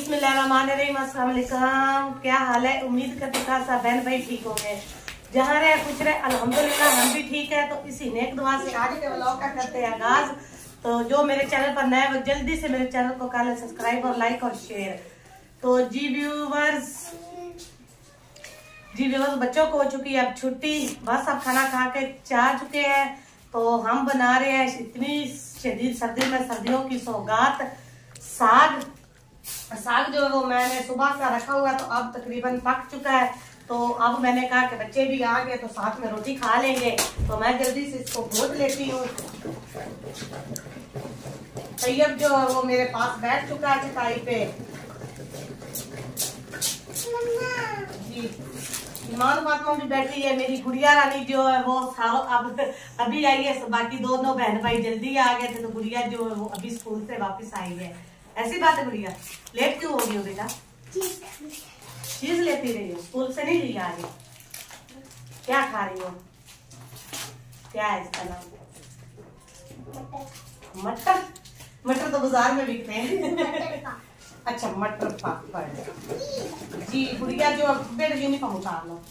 बिस्मिल्लाहिर्रहमानिर्रहीम। अस्सलाम वालेकुम। क्या हाल है? उम्मीद करती हूँ सब बहन भाई ठीक होंगे। जहाँ रहे कुछ रहे अल्हम्दुलिल्लाह हम भी ठीक है। तो इसी नेक दुआ से आज के व्लॉग का करते हैं आगाज। तो जो मेरे चैनल पर नए वो जल्दी से मेरे चैनल को कर ले सब्सक्राइब और लाइक और शेयर। तो जी व्यूवर्स बच्चों को हो चुकी है अब छुट्टी। बस अब खाना खा के जा चुके हैं। तो हम बना रहे हैं इतनी शदीद सर्दी में सर्दियों की सौगात साग जो है वो मैंने सुबह का रखा हुआ है। तो अब तकरीबन पक चुका है। तो अब मैंने कहा कि बच्चे भी आ गए तो साथ में रोटी खा लेंगे। तो मैं जल्दी से इसको भून लेती हूँ। तैयब जो है वो मेरे पास बैठ चुका है चटाई पे। जी ईमान फातिमा भी बैठी है। मेरी गुड़िया रानी जो है वो अब अभी आई है। बाकी दोनों बहन भाई जल्दी आ गए थे। तो गुड़िया जो है वो अभी स्कूल से वापस आई है। ऐसी बात है गुड़िया, लेट क्यों हो गई हो बेटा? चीज लेती रही हो, स्कूल से नहीं ली आ रही? क्या खा रही हो? क्या है इसका नाम? मटर। मटर तो बाजार में बिकते हैं। अच्छा मटर पापड़। जी गुड़िया जो बेटा यूनिफॉर्म उतार लो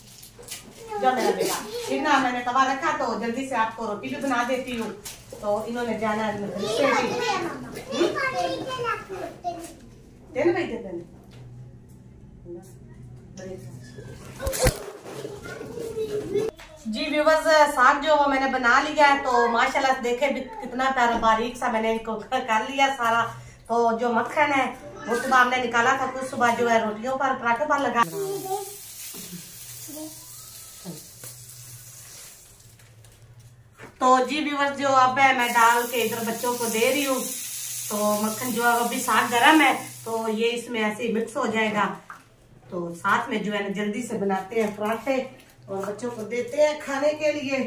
जो मेरा बेटा। फिर ना मैंने तवा रखा तो जल्दी से आपको रोटी भी बना देती हूँ। तो इन्होंने जाना जी व्यूवर्स साग जो वो मैंने बना लिया है। तो माशाल्लाह देखे कितना प्यारा बारीक सा मैंने इनको कर लिया सारा। तो जो मक्खन है वो सुबह हमने निकाला था। कुछ सुबह जो है रोटियों पर पराठों पर लगा। तो जी व्यूवर्स जो अब है मैं डाल के इधर बच्चों को दे रही हूँ। तो मक्खन जो है अभी साग गर्म है तो ये इसमें ऐसे मिक्स हो जाएगा। तो साथ में जो है ना जल्दी से बनाते हैं पराठे और बच्चों को देते हैं खाने के लिए।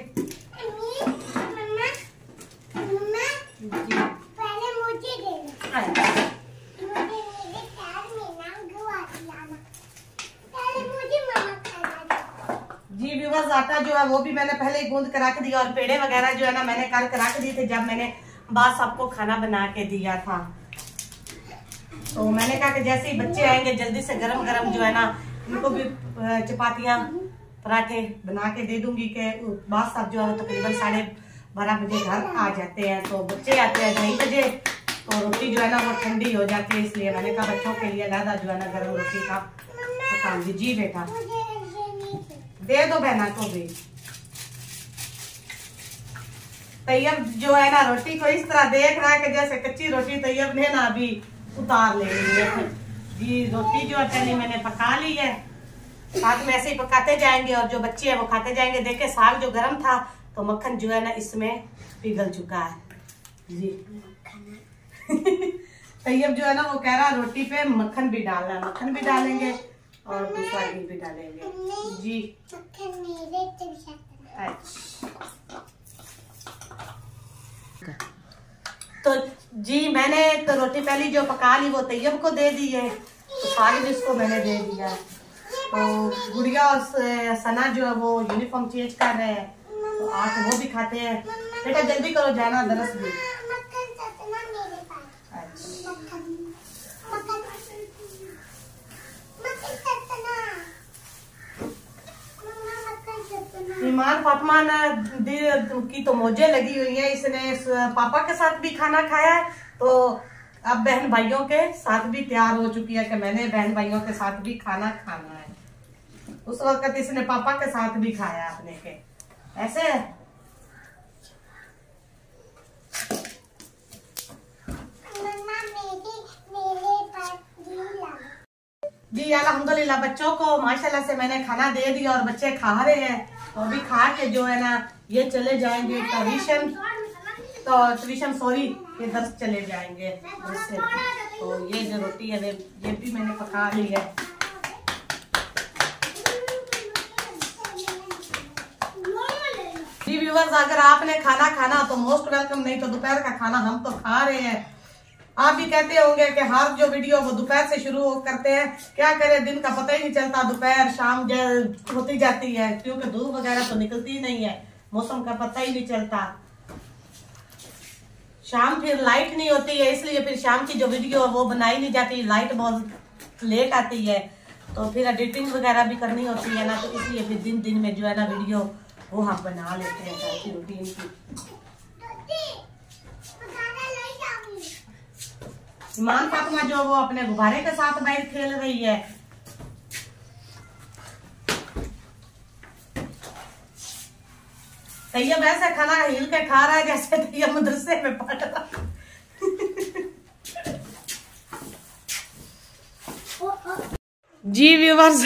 पहले मुझे जी व्यूवर्स आटा जो है वो भी मैंने पहले ही गूंद कर रख दिया। और पेड़े वगैरह जो है ना मैंने कर रख दिए थे जब मैंने बास सबको खाना बना के दिया था। तो मैंने कहा कि जैसे ही बच्चे आएंगे जल्दी से गरम गरम जो है ना इनको भी चपातियाँ पराठे बना के दे दूंगी। कि बास साहब जो है तकरीबन 12:30 बजे घर आ जाते हैं। तो बच्चे आते हैं 2:30 बजे। तो रोटी जो है ना वो ठंडी हो जाती है। इसलिए मैंने कहा बच्चों के लिए ज्यादा जो है ना गर्म रोटी का पका दी। जी बेटा दे दो बहना को भी। तैयब जो है ना रोटी को इस तरह देख रहा है कि जैसे कच्ची रोटी तैयब ने ना अभी उतार ले है। जी रोटी जो है पहले मैंने पका ली है। साथ में ऐसे ही पकाते जाएंगे और जो बच्चे हैं वो खाते जाएंगे। देखे साग जो गर्म था तो मक्खन जो है ना इसमें पिघल चुका है। जी तैयब जो है ना वो कह रहा रोटी पे मक्खन भी डालना है। मक्खन भी डालेंगे और दूसरा घी भी डालेंगे। जी तो जी मैंने तो रोटी पहली जो पका ली वो तैयब को दे दी है। तो साग भी इसको मैंने दे दिया। तो गुड़िया और सना जो है वो यूनिफॉर्म चेंज कर रहे हैं। तो आके वो भी खाते हैं। बेटा जल्दी करो जाना दरस भी। ईमान फातिमा की तो मौजें लगी हुई है। इसने पापा के साथ भी खाना खाया है। तो अब बहन भाइयों के साथ भी तैयार हो चुकी है कि मैंने बहन भाइयों के साथ भी खाना खाना है। उस वक्त इसने पापा के साथ भी खाया अपने के ऐसे। जी अल्हम्दुलिल्लाह बच्चों को माशाल्लाह से मैंने खाना दे दिया और बच्चे खा रहे हैं। तो अभी खा के जो है ना ये चले जाएंगे ट्यूशन। तो ट्यूशन सॉरी ये दर्स चले जाएंगे। तो ये जो रोटी है ये भी मैंने पका ली है। जी व्यूअर्स अगर आपने खाना खाना तो मोस्ट वेलकम। नहीं तो दोपहर का खाना हम तो खा रहे हैं। आप भी कहते होंगे कि हर जो वीडियो वो दोपहर से शुरू करते हैं। क्या करें दिन का पता ही नहीं चलता। दोपहर शाम होती जाती है क्योंकि धूप वगैरह तो निकलती ही नहीं है। मौसम का पता ही नहीं चलता। शाम फिर लाइट नहीं होती है इसलिए फिर शाम की जो वीडियो है वो बनाई नहीं जाती। लाइट बहुत लेट आती है तो फिर एडिटिंग वगैरह भी करनी होती है ना, तो इसलिए फिर दिन दिन में जो है ना वीडियो वो हम बना लेते हैं घर की रूटीन की। ईमान फातिमा जो वो अपने गुब्बारे के साथ बाहर खेल रही है। तैयब ऐसे खाना हिल के खा रहा है जैसे तैयब मदरसे में पढ़ रहा। जी व्यूवर्स,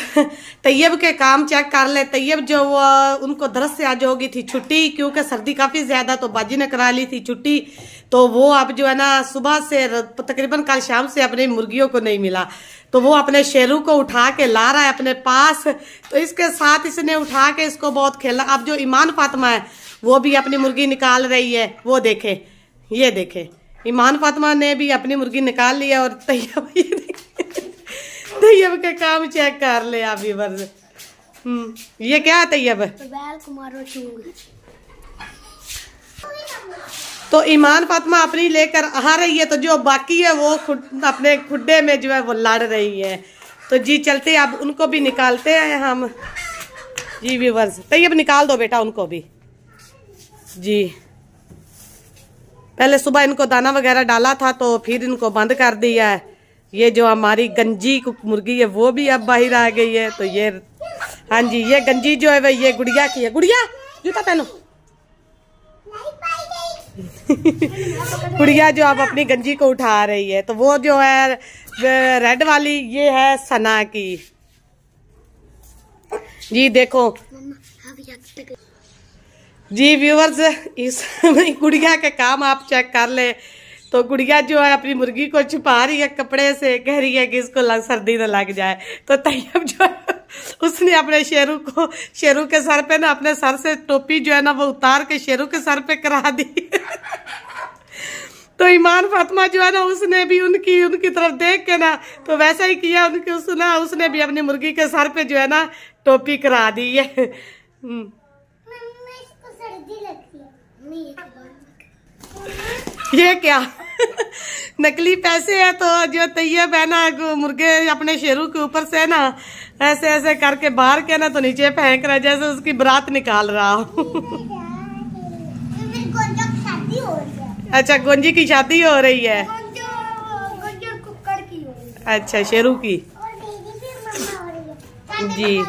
तैयब के काम चेक कर ले। तैयब जो उनको दरस से आज होगी थी छुट्टी, क्योंकि सर्दी काफी ज्यादा, तो बाजी ने करा ली थी छुट्टी। तो वो अब जो है ना सुबह से तकरीबन कल शाम से अपनी मुर्गियों को नहीं मिला, तो वो अपने शेरू को उठा के ला रहा है अपने पास। तो इसके साथ इसने उठा के इसको बहुत खेला। अब जो ईमान फातिमा है वो भी अपनी मुर्गी निकाल रही है। वो देखे, ये देखे, ईमान फातिमा ने भी अपनी मुर्गी निकाल ली है। और तैयब ये देखे, तैयब के काम चेक कर ले आप व्यूअर्स। ये क्या है तैयब? तो ईमान फातिमा अपनी लेकर आ रही है, तो जो बाकी है वो अपने खुड्डे में जो है वो लड़ रही है। तो जी चलते अब उनको भी निकालते हैं हम। जी व्यूअर्स, तैयब निकाल दो बेटा उनको भी। जी पहले सुबह इनको दाना वगैरह डाला था, तो फिर इनको बंद कर दिया है। ये जो हमारी गंजी मुर्गी है वो भी अब बाहर आ गई है। तो ये, हाँ जी, ये गंजी जो है वह ये गुड़िया की है। गुड़िया जूता पहनो। गुड़िया जो अब अपनी गंजी को उठा रही है। तो वो जो है रेड वाली ये है सना की। जी देखो जी व्यूअर्स, इस गुड़िया के काम आप चेक कर ले। तो गुड़िया जो है अपनी मुर्गी को छुपा रही है कपड़े से, कह रही है कि इसको सर्दी न लग जाए। तो तैयब जो है उसने अपने शेरू के सर पे ना अपने सर से टोपी जो है ना वो उतार के शेरू के सर पे करा दी। तो ईमान फातिमा जो है ना उसने भी उनकी तरफ देख के ना तो वैसा ही किया। उसने भी अपनी मुर्गी के सर पे जो है ना टोपी करा दी है। ये क्या नकली पैसे है? तो जो तैयब है ना मुर्गे अपने शेरू के ऊपर से ना ऐसे ऐसे करके बाहर के ना तो नीचे फेंक रहा है, जैसे उसकी बारात निकाल रहा हो। अच्छा, गोंजी की शादी हो रही है। अच्छा, शेरू की। जी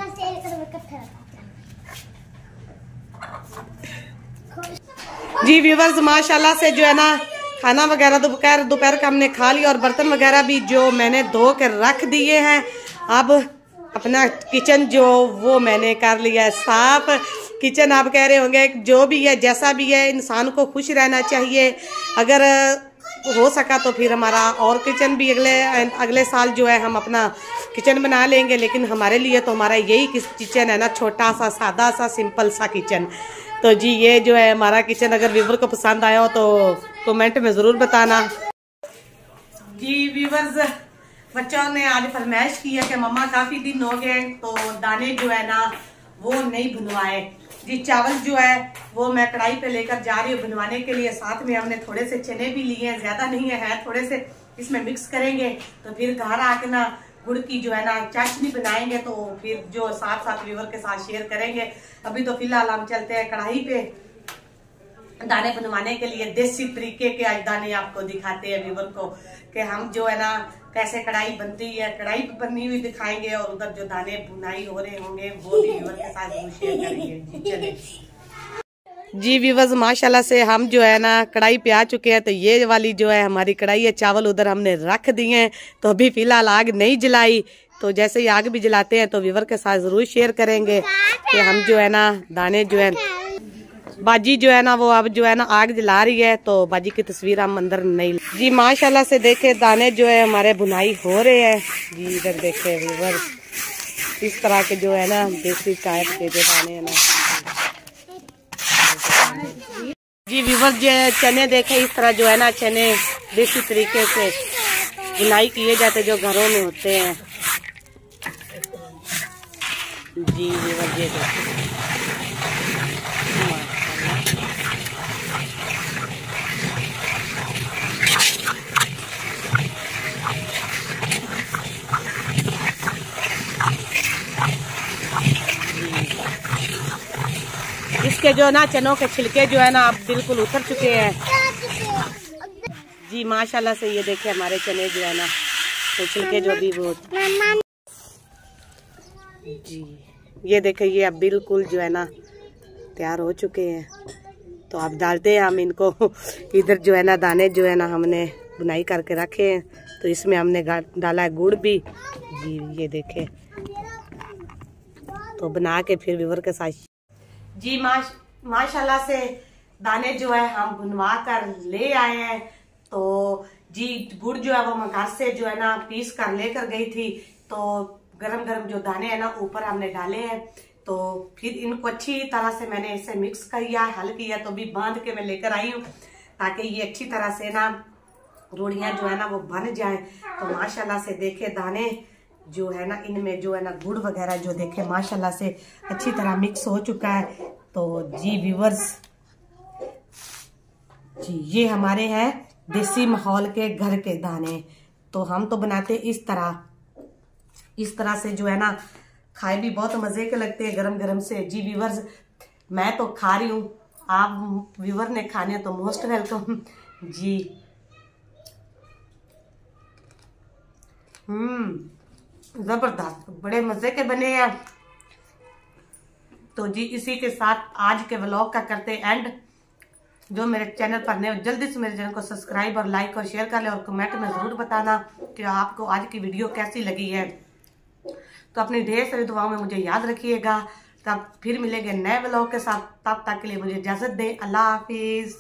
जी व्यूवर्स, माशाल्लाह से जो है ना खाना वगैरह दोपहर का हमने खा लिया और बर्तन वगैरह भी जो मैंने धो कर रख दिए हैं। अब अपना किचन जो वो मैंने कर लिया है साफ। किचन आप कह रहे होंगे जो भी है जैसा भी है इंसान को खुश रहना चाहिए। अगर हो सका तो फिर हमारा और किचन भी अगले साल जो है हम अपना किचन बना लेंगे। लेकिन हमारे लिए तो हमारा यही किचन है ना, छोटा सा सादा सा सिंपल सा किचन। तो जी ये जो है हमारा किचन, अगर व्यूवर को पसंद आया हो तो कमेंट में ज़रूर बताना। जी व्यूवर्स, बच्चों ने आज फरमाइश की है कि मम्मा काफ़ी दिन हो गए तो दाने जो है ना वो नहीं भुनवाए। जी चावल जो है वो मैं कढ़ाई पे लेकर जा रही हूँ भुनवाने के लिए। साथ में हमने थोड़े से चने भी लिए हैं, ज़्यादा नहीं है, थोड़े से इसमें मिक्स करेंगे। तो फिर घर आके ना गुड़ की जो है ना चाशनी बनाएंगे, तो फिर जो साथ साथ व्यूवर के साथ शेयर करेंगे। अभी तो फिलहाल हम चलते हैं कढ़ाई पे दाने बनवाने के लिए। देसी तरीके के आज दाने आपको दिखाते हैं व्यूवर को कि हम जो है ना कैसे कढ़ाई बनती है, कढ़ाई पे बनी हुई दिखाएंगे और उधर जो दाने बुनाई हो रहे होंगे वो भी व्यूवर के साथ शेयर करेंगे। जी चले। जी व्यूवर्स, माशाल्लाह से हम जो है ना कढ़ाई पे आ चुके हैं। तो ये वाली जो है हमारी कढ़ाई है, चावल उधर हमने रख दिए हैं। तो अभी फिलहाल आग नहीं जलाई, तो जैसे ही आग भी जलाते हैं तो व्यूवर के साथ जरूर शेयर करेंगे कि हम जो है ना दाने जो है, बाजी जो है ना वो अब जो है ना आग जला रही है। तो बाजी की तस्वीर हम अंदर नहीं। जी माशाल्लाह से देखे दाने जो है हमारे बुनाई हो रहे हैं। जी इधर देखे व्यूवर, इस तरह के जो है ना देसी टाइप के जो दाने है ना। जी व्यूवर, जो चने देखे इस तरह जो है ना चने देसी तरीके से बुनाई किए जाते जो घरों में होते हैं। जी व्यूवर, ये इसके जो है ना चनों के छिलके जो है ना अब बिल्कुल उतर चुके हैं जी माशाल्लाह से। ये देखे हमारे चने जो है ना तो छिलके जो भी वो जी ये देखे ये अब बिल्कुल जो है ना तैयार हो चुके हैं। तो अब डालते हैं हम इनको। इधर जो है ना दाने जो है ना हमने बुनाई करके रखे हैं तो इसमें हमने डाला है गुड़ भी जी। ये देखे तो बना के फिर व्यूअर के साथ जी माशाल्लाह से दाने जो है हम बुनवा कर ले आए हैं। तो जी गुड़ जो है वो मैं घर से जो है ना पीस कर लेकर गई थी। तो गरम गरम जो दाने हैं ना ऊपर हमने डाले हैं। तो फिर इनको अच्छी तरह से मैंने इसे मिक्स किया हल किया। तो भी बांध के मैं लेकर आई हूँ ताकि ये अच्छी तरह से ना रोटियां जो है ना वो बन जाए। तो माशाल्लाह से देखे दाने जो है ना इनमें जो है ना गुड़ वगैरह जो देखे माशाल्लाह से अच्छी तरह मिक्स हो चुका है। तो जी व्यूअर्स जी ये हमारे हैं देसी माहौल के घर के दाने। तो हम तो बनाते इस तरह से जो है ना खाए भी बहुत मजे के लगते हैं गरम गरम से जी व्यूअर्स। मैं तो खा रही हूँ, आप व्यूअर ने खाने तो मोस्ट वेलकम जी। जबरदस्त बड़े मजे के बने हैं। तो जी इसी के साथ आज के व्लॉग का करते एंड। जो मेरे चैनल पर नए जल्दी से मेरे चैनल को सब्सक्राइब और लाइक और शेयर कर ले और कमेंट में जरूर बताना कि आपको आज की वीडियो कैसी लगी है। तो अपनी ढेर सारी दुआओं में मुझे याद रखिएगा। तब फिर मिलेंगे नए व्लॉग के साथ, तब तक के लिए मुझे इजाजत दें। अल्लाह हाफिज।